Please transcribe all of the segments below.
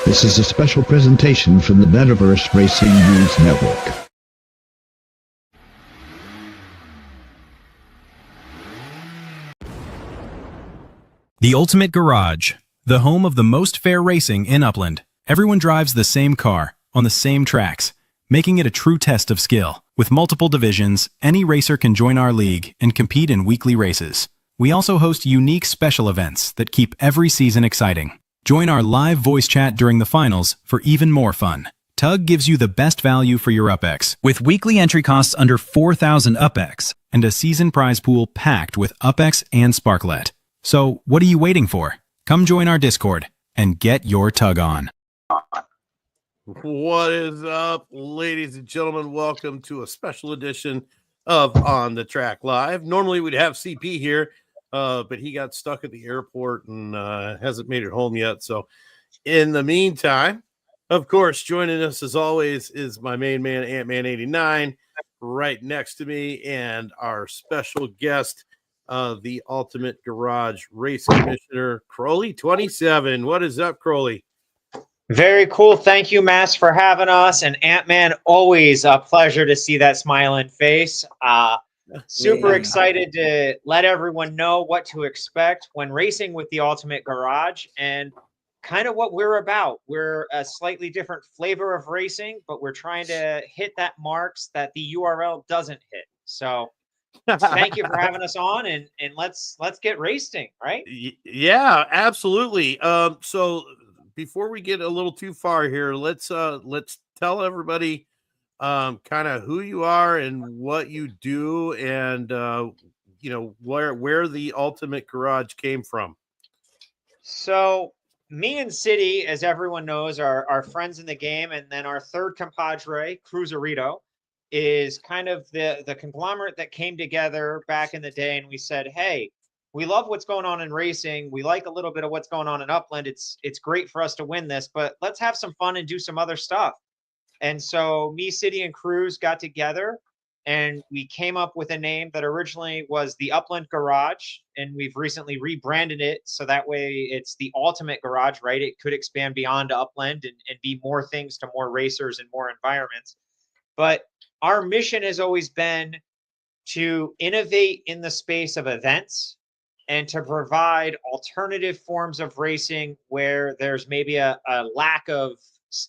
This is a special presentation from the Metaverse Racing News Network. The Ultimate Garage, the home of the most fair racing in Upland. Everyone drives the same car, on the same tracks, making it a true test of skill. With multiple divisions, any racer can join our league and compete in weekly races. We also host unique special events that keep every season exciting. Join our live voice chat during the finals for even more fun. TUG gives you the best value for your UpX, with weekly entry costs under 4,000 UpX, and a season prize pool packed with UpX and Sparklet. So, what are you waiting for? Come join our Discord and get your TUG on. What is up, ladies and gentlemen? Welcome to a special edition of On the Track Live. Normally we'd have CP here, but he got stuck at the airport and hasn't made it home yet. So in the meantime, of course, joining us as always is my main man, Ant-Man89, right next to me, and our special guest, the Ultimate Garage Race Commissioner Crowly27. What is up, Crowly? Very cool. Thank you, Mass, for having us. And Ant-Man, always a pleasure to see that smiling face. Super excited to let everyone know what to expect when racing with the Ultimate Garage and kind of what we're about. We're a slightly different flavor of racing, but we're trying to hit that marks that the URL doesn't hit. So thank you for having us on, and let's get racing, right? Yeah, absolutely. So before we get a little too far here, let's tell everybody kind of who you are and what you do, and you know, where the Ultimate Garage came from. So me and City, as everyone knows, are friends in the game, and then our third compadre, Cruzarito, is kind of the conglomerate that came together back in the day, and we said, hey, we love what's going on in racing. We like a little bit of what's going on in Upland. It's great for us to win this, but let's have some fun and do some other stuff. And so me, City, and Cruz got together, and we came up with a name that originally was the Upland Garage, and we've recently rebranded it so that way it's the Ultimate Garage, right? It could expand beyond Upland and be more things to more racers and more environments. But our mission has always been to innovate in the space of events and to provide alternative forms of racing where there's maybe a lack of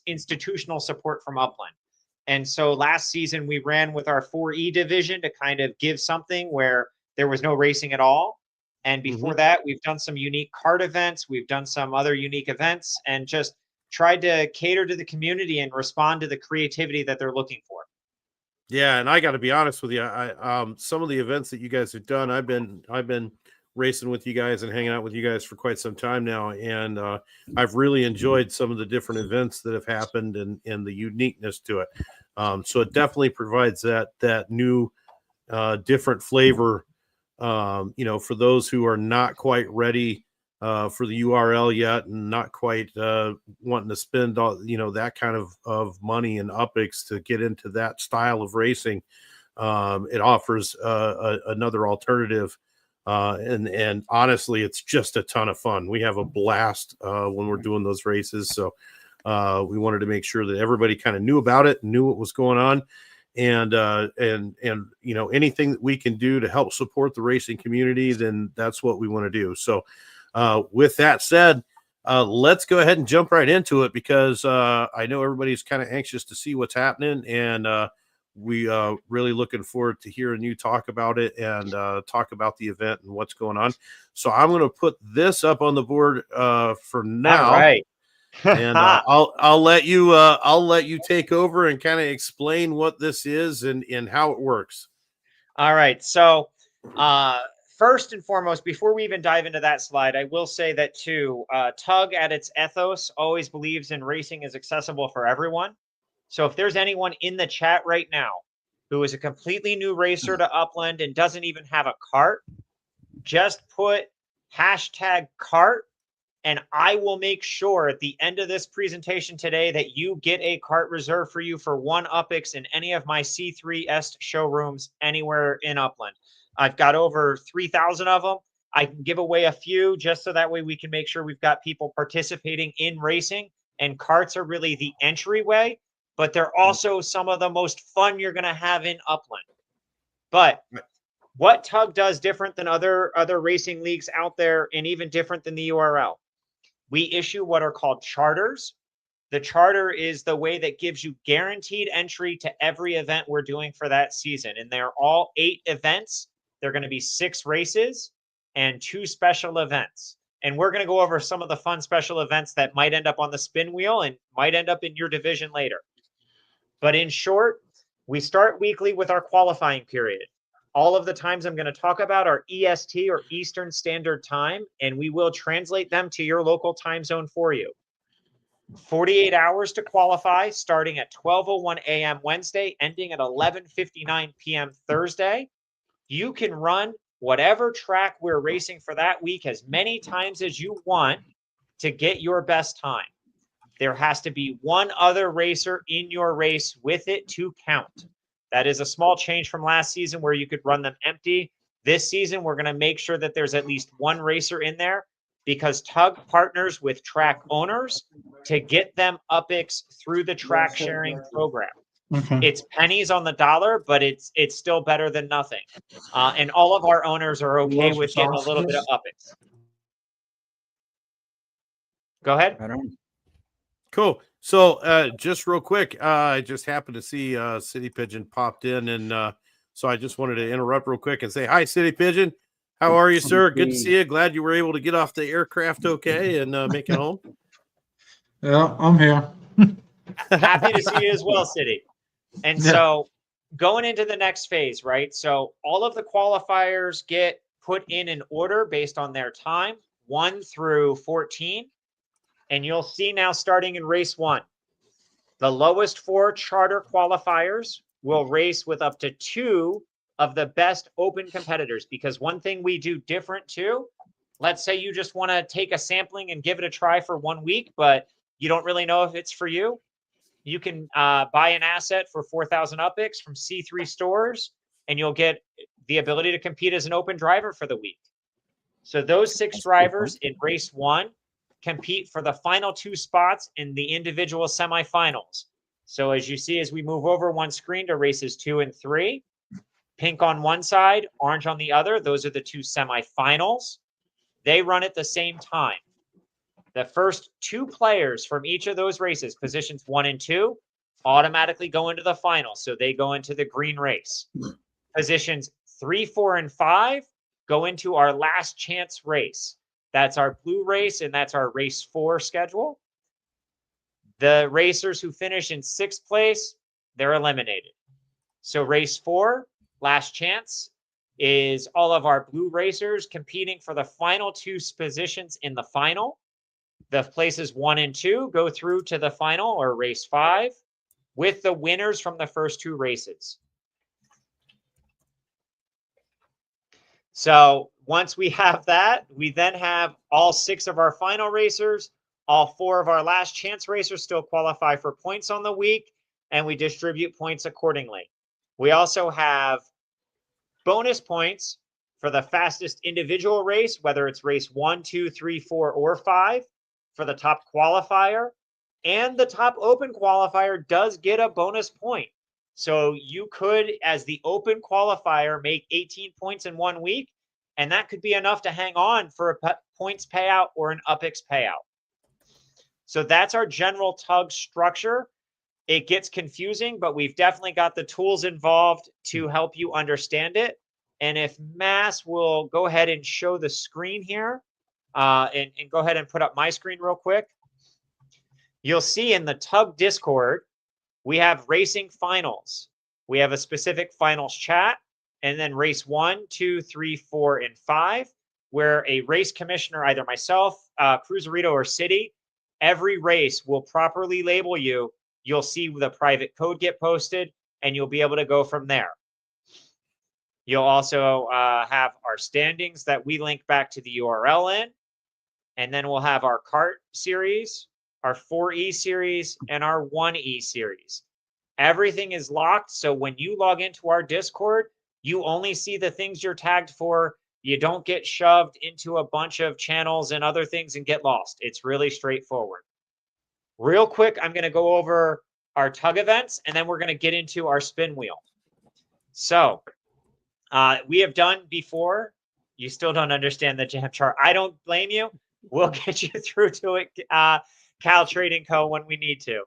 institutional support from Upland. And so last season we ran with our 4E division to kind of give something where there was no racing at all. And before that, we've done some unique kart events. We've done some other unique events and just tried to cater to the community and respond to the creativity that they're looking for. Yeah, and I got to be honest with you. Some of the events that you guys have done, I've been racing with you guys and hanging out with you guys for quite some time now, and I've really enjoyed some of the different events that have happened and the uniqueness to it. So it definitely provides that new different flavor. You know, for those who are not quite ready for the URL yet and not quite wanting to spend all, you know, that kind of money and UpX to get into that style of racing, it offers another alternative. And honestly, it's just a ton of fun. We have a blast when we're doing those races. So we wanted to make sure that everybody kind of knew about it and knew what was going on. And you know, anything that we can do to help support the racing community, then that's what we want to do. So with that said, let's go ahead and jump right into it, because I know everybody's kind of anxious to see what's happening, and we really looking forward to hearing you talk about it and talk about the event and what's going on. So I'm going to put this up on the board for now. All right. And I'll let you take over and kind of explain what this is and how it works. All right. So first and foremost, before we even dive into that slide, I will say that too, TUG at its ethos always believes in racing is accessible for everyone. So if there's anyone in the chat right now who is a completely new racer to Upland and doesn't even have a cart, just put #cart, and I will make sure at the end of this presentation today that you get a cart reserved for you for one UpX in any of my C3S showrooms anywhere in Upland. I've got over 3,000 of them. I can give away a few just so that way we can make sure we've got people participating in racing and carts are really the entryway, but they're also some of the most fun you're going to have in Upland. But what TUG does different than other racing leagues out there, and even different than the URL, we issue what are called charters. The charter is the way that gives you guaranteed entry to every event we're doing for that season. And they're all 8 events. They're going to be 6 races and 2 special events. And we're going to go over some of the fun special events that might end up on the spin wheel and might end up in your division later. But in short, we start weekly with our qualifying period. All of the times I'm going to talk about are EST, or Eastern Standard Time, and we will translate them to your local time zone for you. 48 hours to qualify, starting at 12:01 a.m. Wednesday, ending at 11:59 p.m. Thursday. You can run whatever track we're racing for that week as many times as you want to get your best time. There has to be one other racer in your race with it to count. That is a small change from last season where you could run them empty. This season, we're going to make sure that there's at least one racer in there, because TUG partners with track owners to get them UPICs through the track sharing program. Okay. It's pennies on the dollar, but it's still better than nothing. And all of our owners are okay with getting a little bit of UPICs. Go ahead. Cool. So just real quick, I just happened to see City Pigeon popped in, and so I just wanted to interrupt real quick and say hi, City Pigeon. How are you, sir? Good to see you. Glad you were able to get off the aircraft okay and make it home. Yeah, I'm here. Happy to see you as well, City. And so going into the next phase, right? So all of the qualifiers get put in an order based on their time, 1 through 14. And you'll see now, starting in race 1, the lowest 4 charter qualifiers will race with up to 2 of the best open competitors. Because one thing we do different too, let's say you just want to take a sampling and give it a try for 1 week, but you don't really know if it's for you. You can buy an asset for 4,000 UPICs from C3 stores, and you'll get the ability to compete as an open driver for the week. So those 6 drivers in race 1 compete for the final 2 spots in the individual semifinals. So as you see, as we move over one screen to races 2 and 3, pink on one side, orange on the other, those are the 2 semifinals. They run at the same time. The first 2 players from each of those races, positions 1 and 2, automatically go into the final. So they go into the green race. Positions 3, 4, and 5 go into our last chance race. That's our blue race, and that's our race 4 schedule. The racers who finish in 6th place, they're eliminated. So race 4, last chance, is all of our blue racers competing for the final 2 positions in the final. The places 1 and 2 go through to the final, or race 5, with the winners from the first 2 races. So once we have that, we then have all 6 of our final racers, all 4 of our last chance racers still qualify for points on the week, and we distribute points accordingly. We also have bonus points for the fastest individual race, whether it's race 1, 2, 3, 4, or 5, for the top qualifier, and the top open qualifier does get a bonus point. So you could, as the open qualifier, make 18 points in 1 week, and that could be enough to hang on for a points payout or an UPICs payout. So that's our general TUG structure. It gets confusing, but we've definitely got the tools involved to help you understand it. And if Mass will go ahead and show the screen here, and go ahead and put up my screen real quick. You'll see in the TUG Discord, we have racing finals. We have a specific finals chat, and then race 1, 2, 3, 4, and 5, where a race commissioner, either myself, Cruzarito, or City, every race will properly label you. You'll see the private code get posted, and you'll be able to go from there. You'll also have our standings that we link back to the URL in. And then we'll have our kart series, our 4E series, and our 1E series. Everything is locked, so when you log into our Discord, you only see the things you're tagged for. You don't get shoved into a bunch of channels and other things and get lost. It's really straightforward. Real quick, I'm going to go over our tug events, and then we're going to get into our spin wheel. So we have done before. You still don't understand the jam chart. I don't blame you. We'll get you through to it, Cal Trading Co. when we need to.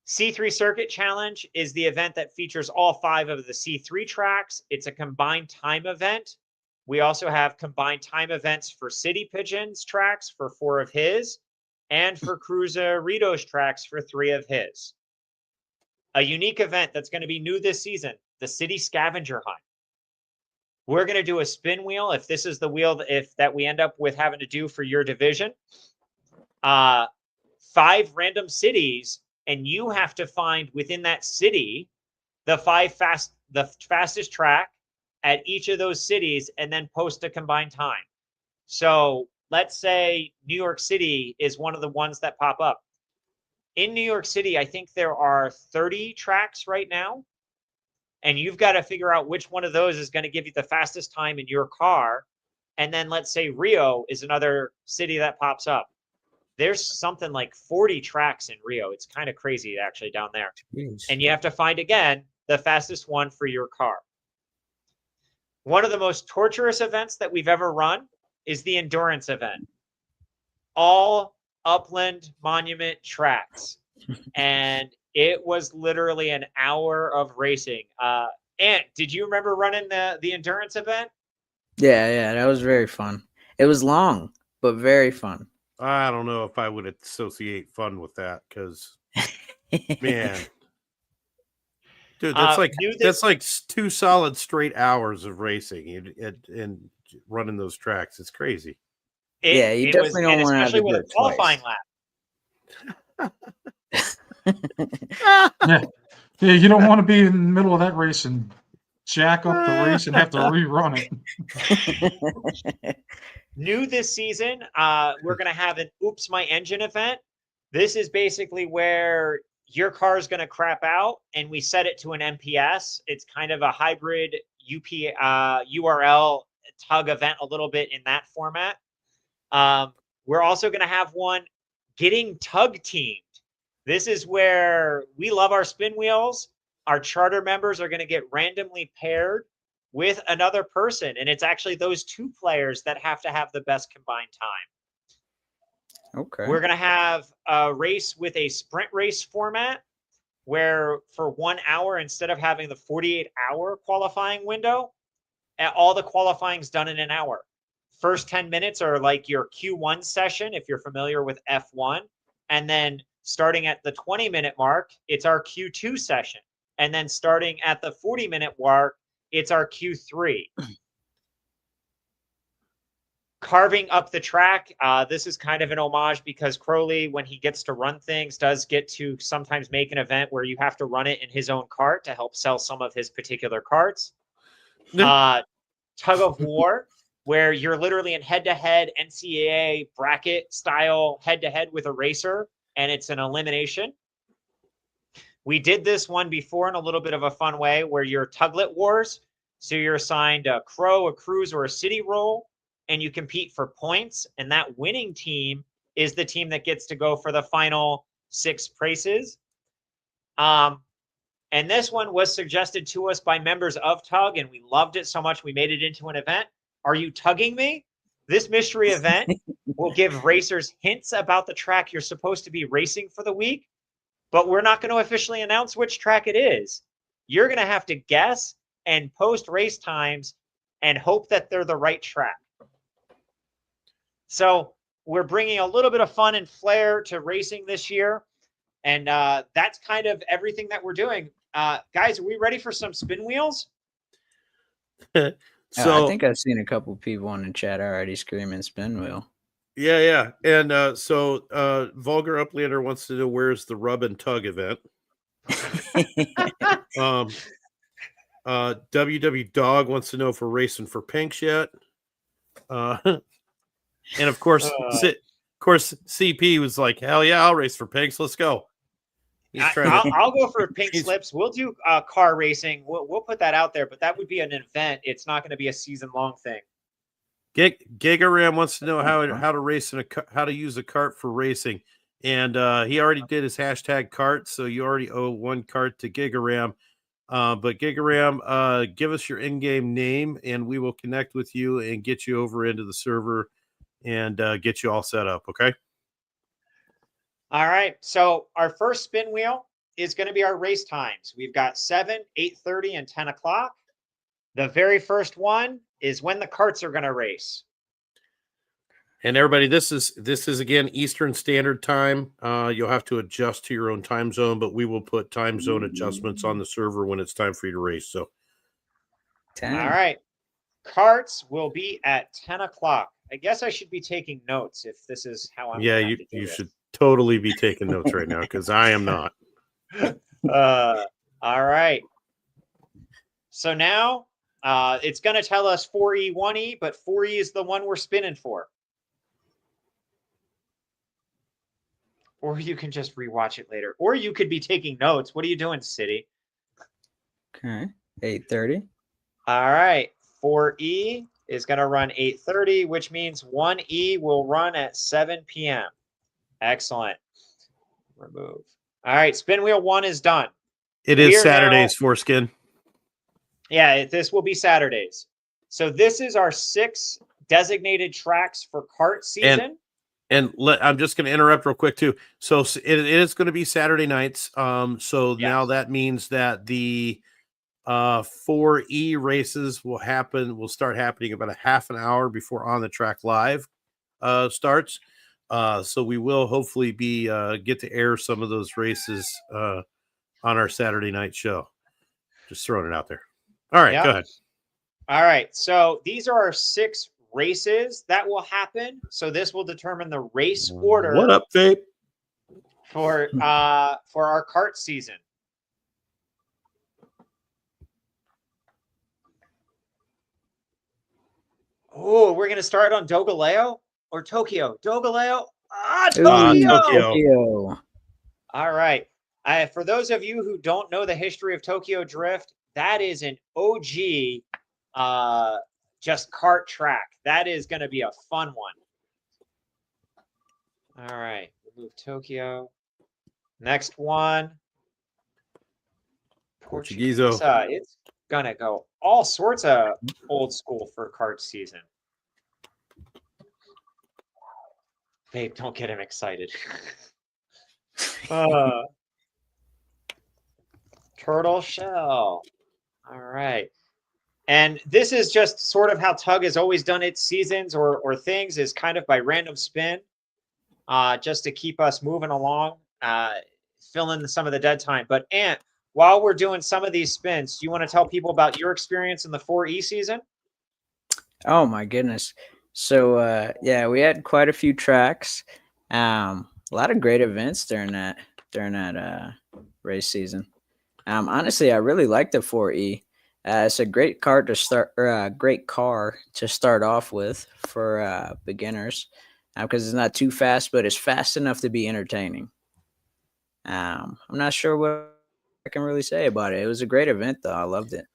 C3 Circuit Challenge is the event that features all 5 of the C3 tracks. It's a combined time event. We also have combined time events for City Pigeons tracks for 4 of his, and for Cruzarito's tracks for 3 of his. A unique event that's going to be new this season, the City Scavenger Hunt. We're going to do a spin wheel. If this is the wheel that we end up with having to do for your division, 5 random cities, and you have to find within that city the fastest track at each of those cities, and then post a combined time. So let's say New York City is one of the ones that pop up. In New York City, I think there are 30 tracks right now, and you've got to figure out which one of those is going to give you the fastest time in your car. And then let's say Rio is another city that pops up. There's something like 40 tracks in Rio. It's kind of crazy actually down there. Jeez. And you have to find, again, the fastest one for your car. One of the most torturous events that we've ever run is the endurance event. All upland monument tracks. And it was literally an hour of racing. Ant, did you remember running the endurance event? Yeah, that was very fun. It was long, but very fun. I don't know if I would associate fun with that because, man, dude, that's like 2 solid straight hours of racing and running those tracks. It's crazy. You definitely don't want to have to do it qualifying lap. Yeah, you don't want to be in the middle of that race and jack up the race and have to rerun it. New this season, we're going to have an Oops My Engine event. This is basically where your car is going to crap out and we set it to an MPS. It's kind of a hybrid URL tug event, a little bit in that format. We're also going to have one getting tug teamed. This is where we love our spin wheels. Our charter members are going to get randomly paired with another person. And it's actually those 2 players that have to have the best combined time. Okay. We're going to have a race with a sprint race format where for 1 hour, instead of having the 48-hour qualifying window, all the qualifying is done in an hour. First 10 minutes are like your Q1 session, if you're familiar with F1. And then starting at the 20-minute mark, it's our Q2 session. And then starting at the 40-minute mark, it's our Q3. Carving up the track. This is kind of an homage because Crowley, when he gets to run things, does get to sometimes make an event where you have to run it in his own cart to help sell some of his particular carts. Tug of War, where you're literally in head-to-head NCAA bracket style head-to-head with a racer, and it's an elimination. We did this one before in a little bit of a fun way where you're Tuglet Wars. So you're assigned a Crow, a Cruise, or a City role, and you compete for points. And that winning team is the team that gets to go for the final 6 races. And this one was suggested to us by members of TUG, and we loved it so much we made it into an event. Are you tugging me? This mystery event will give racers hints about the track you're supposed to be racing for the week, but we're not going to officially announce which track it is. You're going to have to guess and post race times and hope that they're the right track. So we're bringing a little bit of fun and flair to racing this year. And that's kind of everything that we're doing. Guys, are we ready for some spin wheels? I think I've seen a couple people in the chat already screaming spin wheel. Yeah. And so Vulgar Uplander wants to know where's the Rub and Tug event. WW Dog wants to know if we're racing for pinks yet. And of course, CP was like, hell yeah, I'll race for pinks. Let's go. I'll go for pink slips. We'll do car racing. We'll put that out there, but that would be an event. It's not going to be a season-long thing. Gigaram wants to know how to race in how to use a cart for racing, and he already did his hashtag cart, so you already owe 1 cart to Gigaram. But Gigaram, give us your in-game name, and we will connect with you and get you over into the server and get you all set up. Okay. All right. So our first spin wheel is going to be our race times. We've got 7, 8:30, and 10 o'clock. The very first one is when the carts are going to race. And everybody, this is again Eastern Standard Time. You'll have to adjust to your own time zone, but we will put time zone adjustments on the server when it's time for you to race. So, 10. All right. Carts will be at 10 o'clock. I guess I should be taking notes if this is how I'm. yeah, you should totally be taking notes right now because I am not. All right. So now it's going to tell us 4E, 1E, but 4E is the one we're spinning for. Or you can just rewatch it later. Or you could be taking notes. What are you doing, City? Okay. 8:30. All right. 4E is going to run 8:30, which means 1E will run at 7 p.m. Excellent. Remove. All right. Spin wheel 1 is done. It is Saturdays, Foreskin. Yeah, this will be Saturdays. So this is our 6 designated tracks for kart season. And I'm just going to interrupt real quick too. So it is going to be Saturday nights. So now that means that the 4E races will start happening about a half an hour before On the Track Live starts. So we will hopefully be get to air some of those races on our Saturday night show. Just throwing it out there. All right, go ahead. All right. So these are our 6 races that will happen. So this will determine the race order. What up, Vape? For our kart season. Oh, we're gonna start on Dogaleo or Tokyo? Dogaleo. Tokyo. All right. For those of you who don't know the history of Tokyo Drift, that is an OG just kart track. That is going to be a fun one. All right. Remove Tokyo. Next one. Portugueso. It's going to go all sorts of old school for kart season. Babe, don't get him excited. Turtle shell. All right. And this is just sort of how TUG has always done its seasons or things, is kind of by random spin, just to keep us moving along, fill in some of the dead time. But Ant, while we're doing some of these spins, do you want to tell people about your experience in the 4E season? Oh my goodness. So yeah, we had quite a few tracks. A lot of great events during that race season. Honestly, I really like the 4E. It's a great car to start off with for beginners, because it's not too fast, but it's fast enough to be entertaining. I'm not sure what I can really say about it. It was a great event, though. I loved it.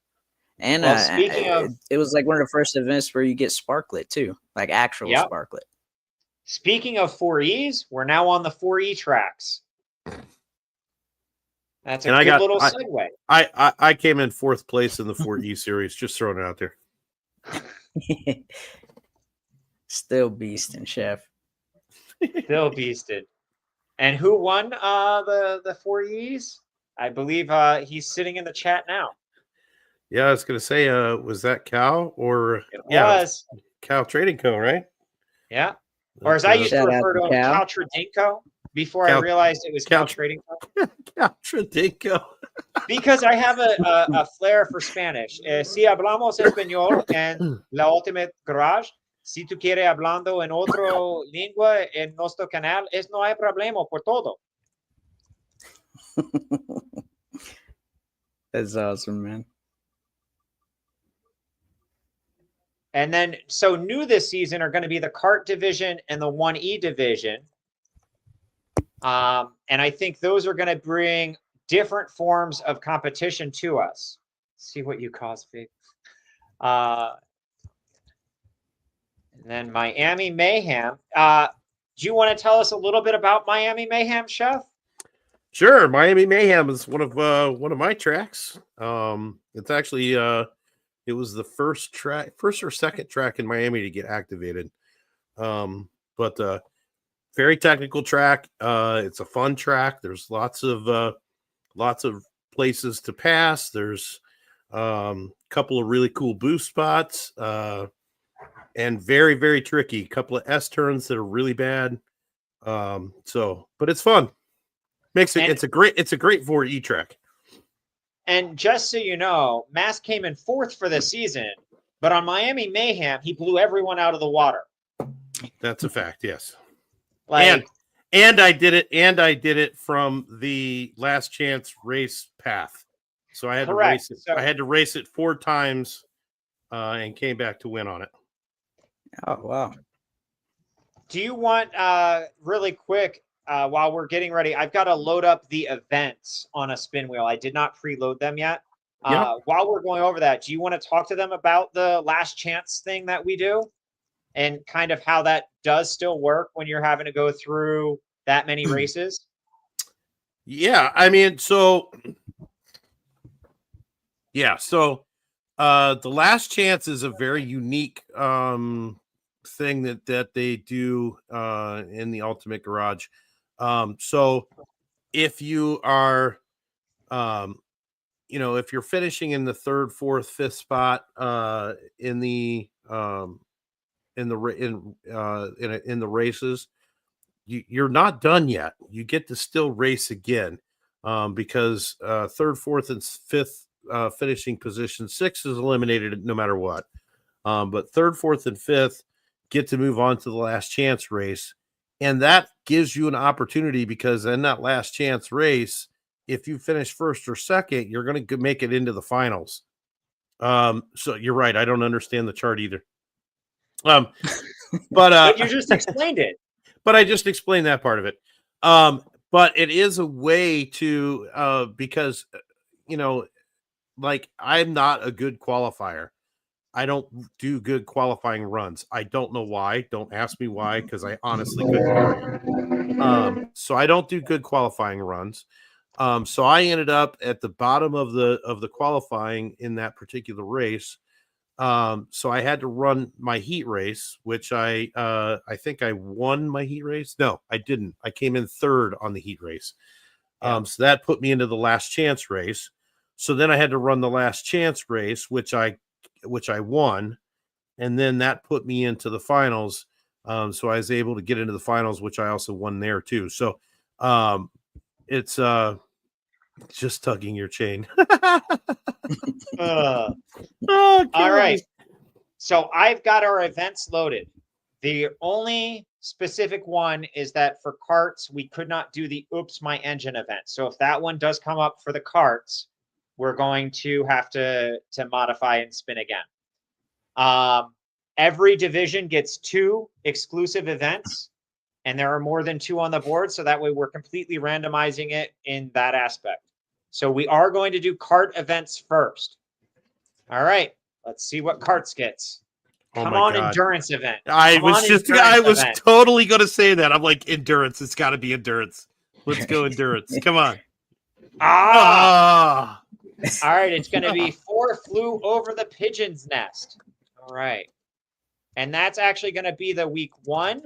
And well, it was like one of the first events where you get sparklet too, like actual sparklet. Speaking of 4Es, we're now on the 4E tracks. That's a good little segue. I came in 4th place in the 4E series. Just throwing it out there. Still beasting, Chef. Still beasted. And who won the 4Es? I believe he's sitting in the chat now. Yeah, I was going to say, was that Cal or it was Cal Trading Co. Right? Yeah. Or as I used to refer to him, Cal Trading Co. Before I realized it was Cal Trading Co. Cal Trading Co. Because I have a flair for Spanish. Si hablamos español en la Ultimate Garage, si tú quieres hablando en otro lengua en nuestro canal, no hay problema por todo. That's awesome, man. And then, so new this season are going to be the kart division and the 1E division. And I think those are going to bring different forms of competition to us. Let's see what you cause, Vic. And then Miami Mayhem. Do you want to tell us a little bit about Miami Mayhem, Chef? Sure. Miami Mayhem is one of my tracks. It's actually it was the first or second track in Miami to get activated. But very technical track. It's a fun track. There's lots of places to pass. There's a couple of really cool boost spots, and very, very tricky. A couple of S turns that are really bad. But it's fun. It's a great 4E track. And just so you know, Mass came in 4th for the season, but on Miami Mayhem, he blew everyone out of the water. That's a fact, yes. Like, and I did it from the last chance race path. So I had to race it. I had to race it 4 times and came back to win on it. Oh, wow. do you want really quick while we're getting ready, I've got to load up the events on a spin wheel. I did not preload them yet. While we're going over that, do you want to talk to them about the last chance thing that we do and kind of how that does still work when you're having to go through that many races? Yeah, I mean, so the last chance is a very unique thing that they do in the Ultimate Garage. So if you are if you're finishing in the 3rd, 4th, 5th spot in the races, you're not done yet. You get to still race again because 3rd, 4th, and 5th finishing position, 6 is eliminated no matter what. But 3rd, 4th, and 5th get to move on to the last chance race. And that gives you an opportunity because in that last chance race, if you finish 1st or 2nd, you're going to make it into the finals. So you're right. I don't understand the chart either. But you just explained it. But I just explained that part of it. But it is a way to because like I'm not a good qualifier. I don't do good qualifying runs. I don't know why. Don't ask me why, because I honestly couldn't tell you. So I don't do good qualifying runs. So I ended up at the bottom of the qualifying in that particular race. So I had to run my heat race, which I think I won my heat race. No, I didn't. I came in 3rd on the heat race. So that put me into the last chance race. So then I had to run the last chance race, which I won, and then that put me into the finals. So I was able to get into the finals, which I also won there too. So it's just tugging your chain. All right. So I've got our events loaded. The only specific one is that for carts, we could not do the Oops, My Engine event. So if that one does come up for the carts, we're going to have to modify and spin again. Every division gets 2 exclusive events, and there are more than 2 on the board. So that way we're completely randomizing it in that aspect. So we are going to do cart events first. All right, let's see what carts gets. Come on, God. Endurance event. I was totally going to say that. I'm like, endurance. It's got to be endurance. Let's go endurance. Come on. All right, it's going to be 4 Flew Over the Pigeon's Nest. All right. And that's actually going to be the week 1.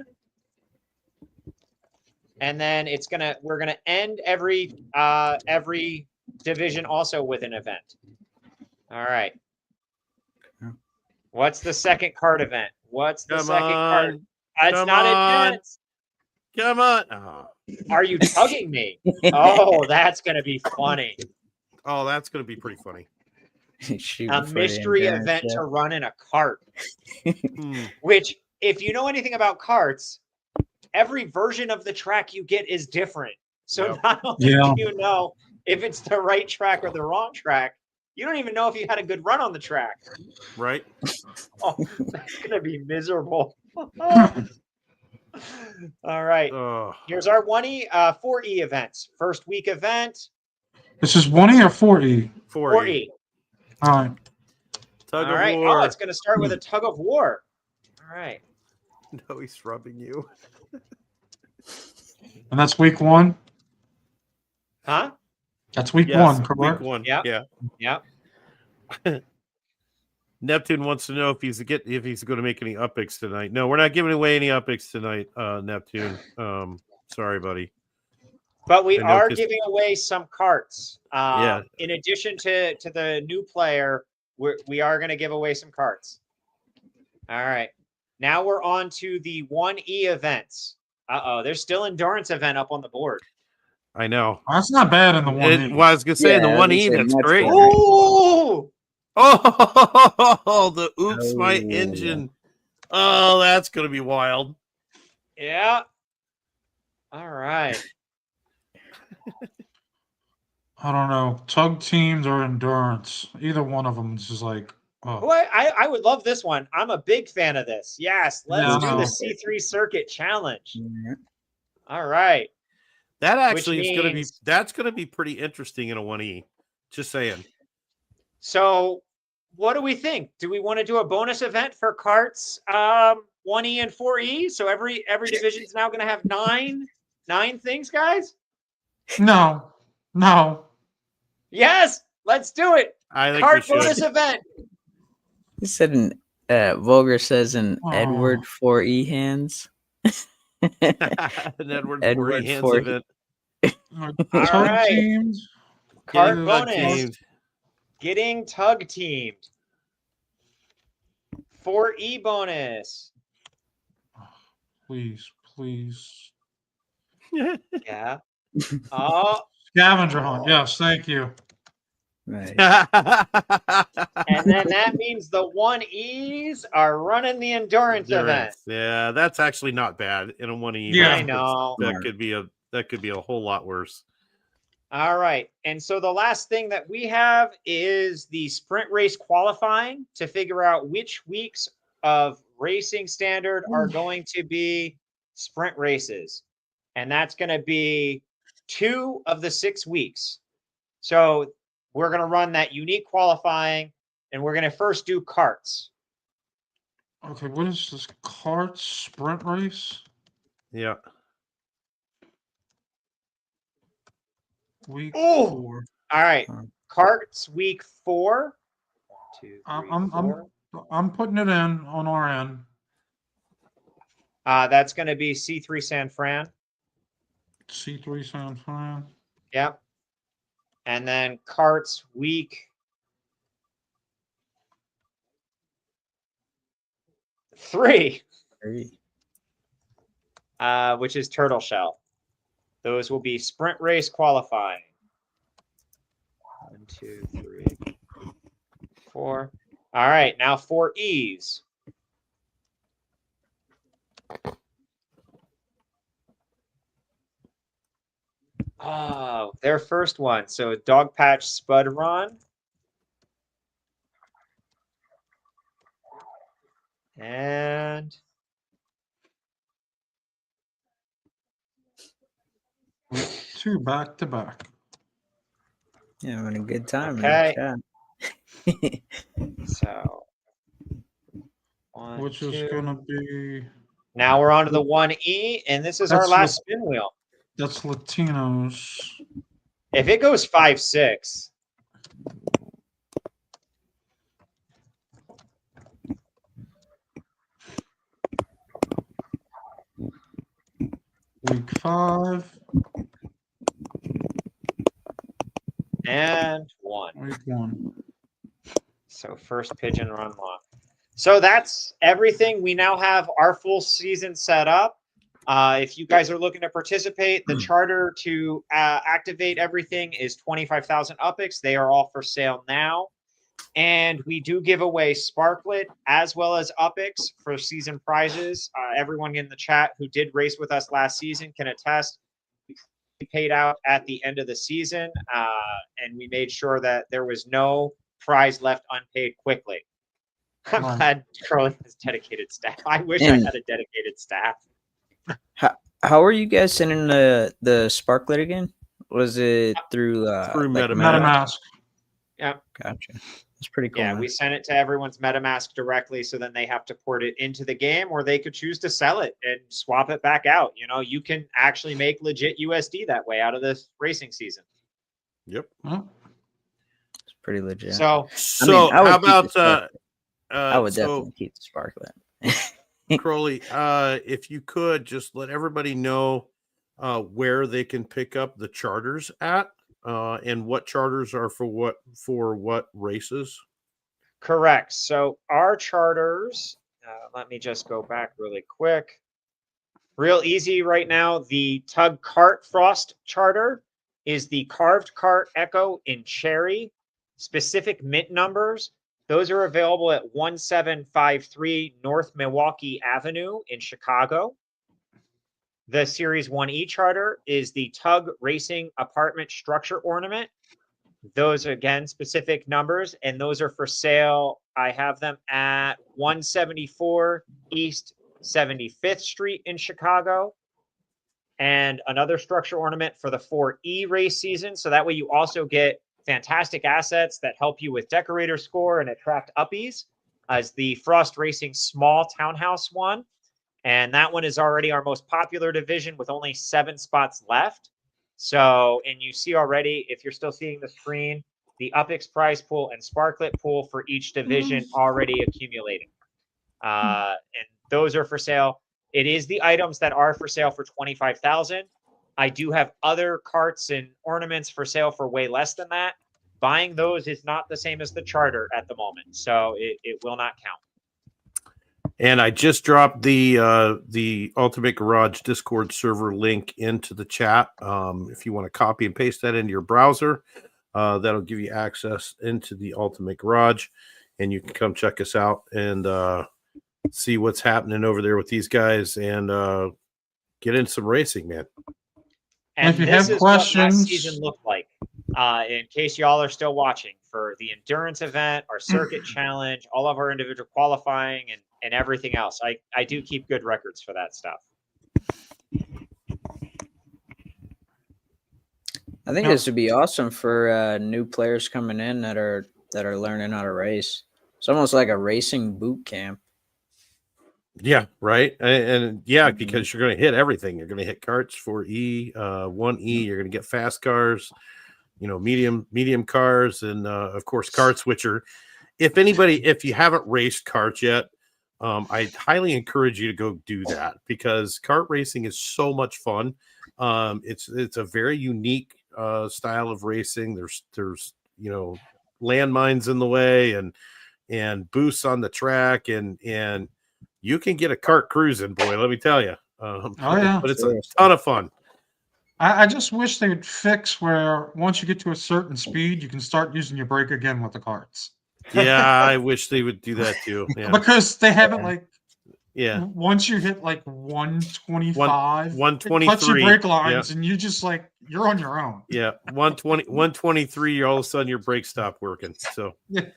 And then we're going to end every division also with an event. All right. What's the second card event? What's the second card? It's not intense. Come on. Oh. Are you tugging me? Oh, that's going to be funny. Oh, that's going to be pretty funny. A mystery event to run in a cart. Which, if you know anything about carts, every version of the track you get is different. So not only do you know if it's the right track or the wrong track, you don't even know if you had a good run on the track. Right. Oh, that's going to be miserable. All right. Here's our 4E events. First week event. This is 1E or 4E? 4E. All right. Tug of war. Oh, it's going to start with a tug of war. All right. No, he's rubbing you. And that's week 1? Huh? That's week Yes, 1, correct? week 1. Yep. Yeah. Yep. Neptune wants to know if he's going to make any up picks tonight. No, we're not giving away any up picks tonight, Neptune. Sorry, buddy. But we I know, are 'cause- giving away some carts. Yeah. In addition to the new player, we are going to give away some carts. All right. Now we're on to the 1E events. There's still endurance event up on the board. I know. That's not bad in the 1E. Well, I was going to say in the Yeah, I was 1E, gonna say that's much great. better. Ooh! Oh, the oops, my Oh. engine. Oh, that's going to be wild. Yeah. All right. I don't know. Tug teams or endurance. Either one of them is just like, oh. Boy, I would love this one. I'm a big fan of this. Yes, let's Yeah, I do know. the C3 circuit challenge. Yeah. All right. That actually is going to be means- that's going to be pretty interesting in a 1E. Just saying. So what do we think? Do we want to do a bonus event for carts 1E and 4E? So every division is now going to have nine things, guys? No. Yes, let's do it. I think Cart we should. bonus event. He said an Vulgar says an Aw. Edward 4E hands. An Edward Edward Forty hands Forty. event. Tug right. teams. Cart Getting bonus. teamed. Getting tug teamed. 4E bonus. Please. Yeah. Oh, Scavenger hunt. Yes, thank you. Right. and then that means the 1Es are running the endurance event. Yeah, that's actually not bad in a 1E. Yeah. I know. That could be a whole lot worse. All right. And so the last thing that we have is the sprint race qualifying to figure out which weeks of racing standard are going to be sprint races. And that's going to be 2 of the 6 weeks. So we're going to run that unique qualifying and we're going to first do carts. Okay, what is this kart sprint race? Yeah. Week Ooh. 4. All right. Carts week 4. 1, 2, 3, I'm 4. I'm putting it in on our end. That's going to be C3 San Fran. C3 San Fran. Yep. And then carts week 3, which is Turtle Shell. Those will be sprint race qualifying. 1, 2, 3, 4. All right, now 4Es. Oh, their first one. So Dog Patch Spud Run. And 2 back to back. Yeah, having a good time. Okay. Man. so 1, Which is 2. gonna be Now we're on to the 1E, and this is our That's last spin wheel. that's Latinos. If it goes 5-6, Week 5, and 1. week 1. So first pigeon run lock. So that's everything. We now have our full season set up. If you guys are looking to participate, the charter to activate everything is 25,000 UPIX. They are all for sale now. And we do give away Sparklet as well as UPIX for season prizes. Everyone in the chat who did race with us last season can attest. We paid out at the end of the season, and we made sure that there was no prize left unpaid quickly. I'm Right. glad Crowley has dedicated staff. I wish And- I had a dedicated staff. How are you guys sending the Sparklet again? Was it through Through like MetaMask. MetaMask. Yeah. Gotcha. It's pretty cool. Yeah, man. we sent it to everyone's MetaMask directly, so then they have to port it into the game, or they could choose to sell it and swap it back out. You know, you can actually make legit USD that way out of this racing season. Yep. Huh? It's pretty legit. So, So I would how keep the about Sparklet. I would so definitely keep the Sparklet. Crowley, if you could just let everybody know where they can pick up the charters at, and what charters are for what races. correct. So our charters, let me just go back really quick. Real easy right now. The Tug Cart Frost charter is the Carved Cart Echo in Cherry. Specific mint numbers, those are available at 1753 North Milwaukee Avenue in Chicago. The Series 1E charter is the Tug Racing Apartment Structure Ornament. Those are, again, specific numbers, and those are for sale. I have them at 174 East 75th Street in Chicago. And another structure ornament for the 4E race season. So that way you also get fantastic assets that help you with decorator score and attract uppies, as the Frost Racing Small Townhouse one. And that one is already our most popular division with only 7 spots left. So, and you see already, if you're still seeing the screen, the UpX prize pool and Sparklet pool for each division already accumulating. And those are for sale. It is the items that are for sale for $25,000. I do have other carts and ornaments for sale for way less than that. Buying those is not the same as the charter at the moment, so it will not count. And I just dropped the Ultimate Garage Discord server link into the chat. If you want to copy and paste that into your browser, that'll give you access into the Ultimate Garage, and you can come check us out and see what's happening over there with these guys and get in some racing, man. And if you this have is what questions, last season looked like. In case y'all are still watching, for the endurance event, our circuit challenge, all of our individual qualifying, and everything else. I do keep good records for that stuff. I think this would be awesome for new players coming in that are learning how to race. It's almost like a racing boot camp. Yeah, right. And yeah, because you're going to hit everything. You're going to hit carts for E, 1E. You're going to get fast cars, medium cars, and of course carts, which are, if you haven't raced carts yet, I highly encourage you to go do that, because kart racing is so much fun. It's a very unique style of racing. There's landmines in the way and boosts on the track, and you can get a kart cruising, boy, let me tell you. But it's a ton of fun. I just wish they would fix where once you get to a certain speed, you can start using your brake again with the carts. Yeah, I wish they would do that too. Yeah. Because they have it once you hit 125, 123, clutch your brake lines, and you just you're on your own. Yeah, 123, all of a sudden your brakes stop working. So Yeah.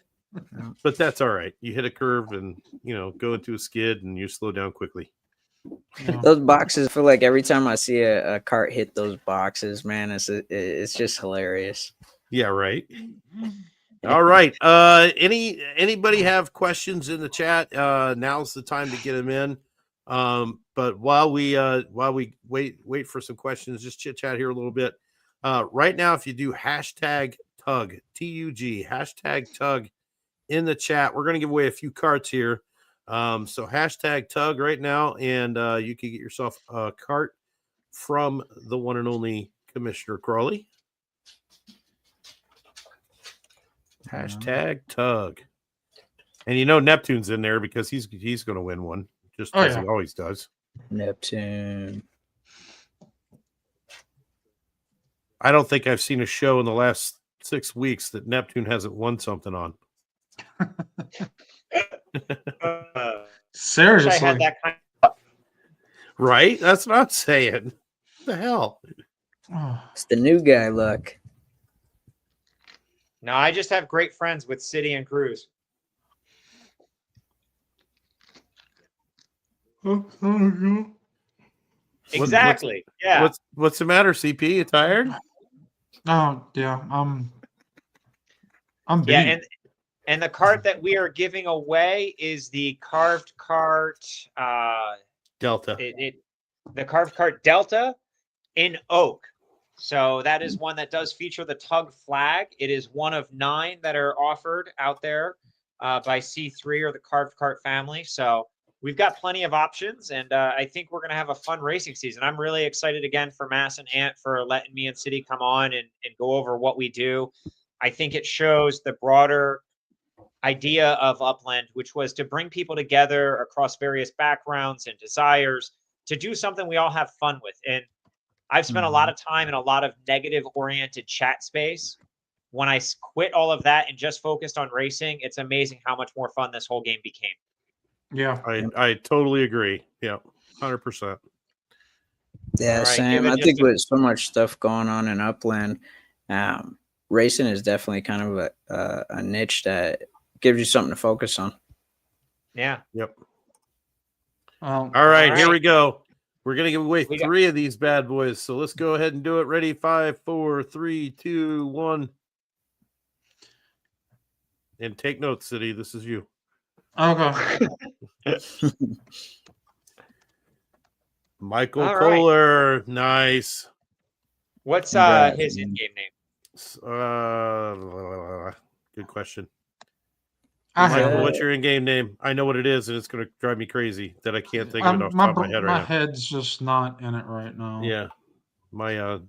But that's all right. You hit a curve and go into a skid and you slow down quickly. Yeah. Those boxes, for every time I see a cart hit those boxes, man, it's just hilarious. Yeah, right. All right. Anybody have questions in the chat? Now's the time to get them in. But while we wait for some questions, just chit chat here a little bit. Right now, if you do hashtag TUG, TUG, hashtag TUG in the chat, we're going to give away a few carts here. So hashtag TUG right now, and you can get yourself a cart from the one and only Commissioner Crowley. Hashtag TUG. And Neptune's in there because he's going to win one, just as he always does. Neptune. I don't think I've seen a show in the last 6 weeks that Neptune hasn't won something on. Seriously. Wish I had that kind of... Right? That's what I'm saying. What the hell? It's the new guy luck. No, I just have great friends with City and Cruz. Exactly. Yeah. What's the matter, CP? You tired? Oh yeah, I'm beat. Yeah, And the cart that we are giving away is the carved cart. Delta. The carved cart Delta in oak. So that is one that does feature the TUG flag. It is one of 9 that are offered out there by C3 or the carved cart family. So we've got plenty of options, and I think we're going to have a fun racing season. I'm really excited again for Mass and Ant for letting me and City come on and go over what we do. I think it shows the broader idea of Upland, which was to bring people together across various backgrounds and desires to do something we all have fun with. And I've spent a lot of time in a lot of negative oriented chat space. When I quit all of that and just focused on racing, it's amazing how much more fun this whole game became. Yeah. I totally agree. Yeah. 100%. Yeah, All right, Sam. I think with so much stuff going on in Upland, racing is definitely kind of a niche that gives you something to focus on. Yeah. Yep. All right, here right. we go. We're going to give away We got- 3 of these bad boys. So let's go ahead and do it. Ready? 5, 4, 3, 2, 1. And take notes, City. This is you. Okay. Michael All right. Kohler. Nice. What's Congrats, his man. in-game name? Good question. I Michael, have it. what's your in-game name? I know what it is, and it's going to drive me crazy that I can't think of it off the My top of my head right now. head's just not in it right now. Yeah, my It's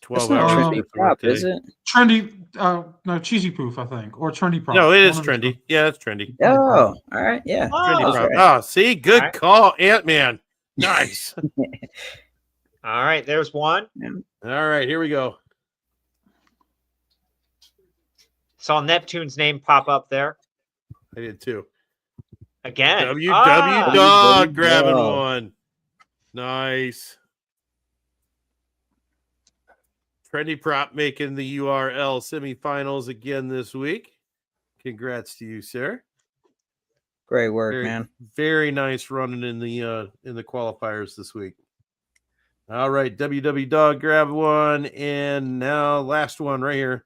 12 not hours trendy worth of prop, work today. is it? Trendy, no, cheesy poof, I think, or trendy prop. No, it is One of the trendy. Yeah, it's trendy. Oh, all right. Yeah. Trendy Oh, prop. right. Oh, see, good All right. call, Ant-Man. Nice. All right, there's one. All right, here we go. Saw Neptune's name pop up there I did too. again. WW Ah, Dog WW grabbing Dog. one. Nice. Trendy prop making the URL semifinals again this week. Congrats to you, sir. Great work, Very, man. very nice running in the qualifiers this week. All right, WW Dog grab one, and now last one right here.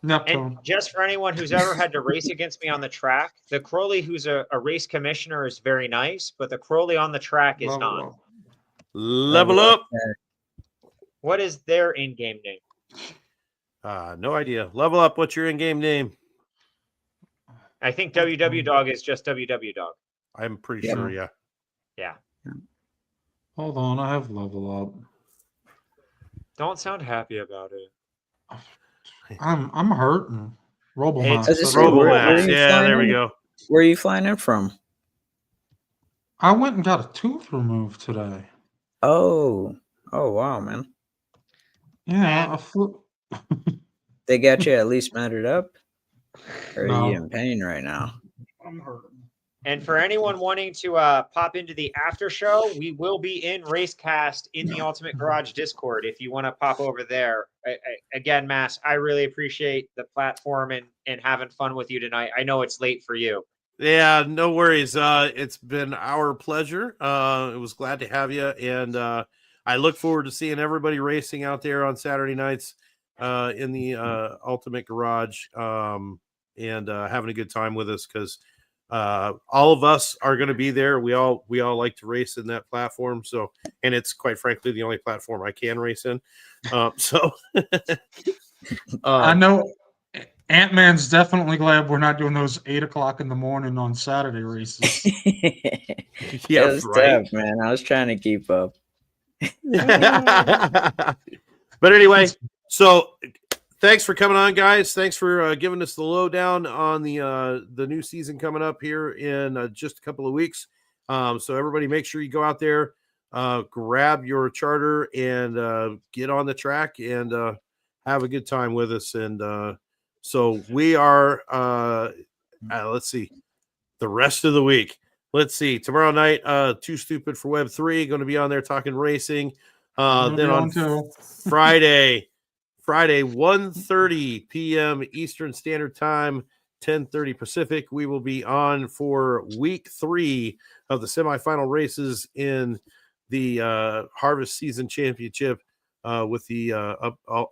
Neptune. and just for anyone who's ever had to race against me on the track, the Crowley who's a race commissioner is very nice, but the Crowley on the track is Level not. up. Level up. What is their in-game name? No idea. Level up. What's your in-game name? I think WW Dog is just WW Dog. I'm pretty Yep. sure. Yeah. Yeah. Hold on, I have level up. Don't sound happy about it. I'm hurting. Robo It's Max. I was just said saying, Robo where Max. are you Yeah, flying there we in? go. Where are you flying in from? I went and got a tooth removed today. Oh wow, man. Yeah, Man. I flew. They got you at least mattered up, or are No. you in pain right now? I'm hurting. And for anyone wanting to pop into the after show, we will be in Racecast in the Ultimate Garage Discord if you want to pop over there. Again, Mass, I really appreciate the platform and having fun with you tonight. I know it's late for you. Yeah, no worries. It's been our pleasure. It was glad to have you, and I look forward to seeing everybody racing out there on Saturday nights in the Ultimate Garage and having a good time with us, because all of us are going to be there. We all like to race in that platform. So, and it's quite frankly the only platform I can race in. So I know Ant-Man's definitely glad we're not doing those 8 o'clock in the morning on Saturday races. yeah, It was right. tough, man. I was trying to keep up. But anyway, so thanks for coming on, guys. Thanks for giving us the lowdown on the new season coming up here in just a couple of weeks. So everybody, make sure you go out there, grab your charter, and get on the track and have a good time with us. And so we are. Let's see, the rest of the week. Let's see. Tomorrow night, Too Stupid for Web3, going to be on there talking racing. Then on Friday, 1:30 p.m. Eastern Standard Time, 10:30 Pacific, we will be on for week 3 of the semifinal races in the Harvest Season Championship with the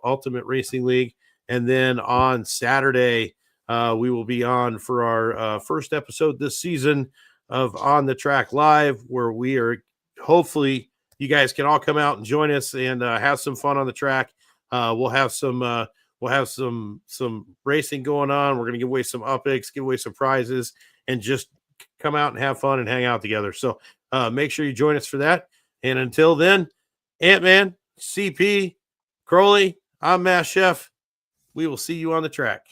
Ultimate Racing League. And then on Saturday, we will be on for our first episode this season of On the Track Live, where we are hopefully you guys can all come out and join us and have some fun on the track. We'll have some racing going on. We're going to give away some UPICs, give away some prizes, and just come out and have fun and hang out together. So make sure you join us for that. And until then, Ant-Man, CP, Crowley, I'm Mass Chef. We will see you on the track.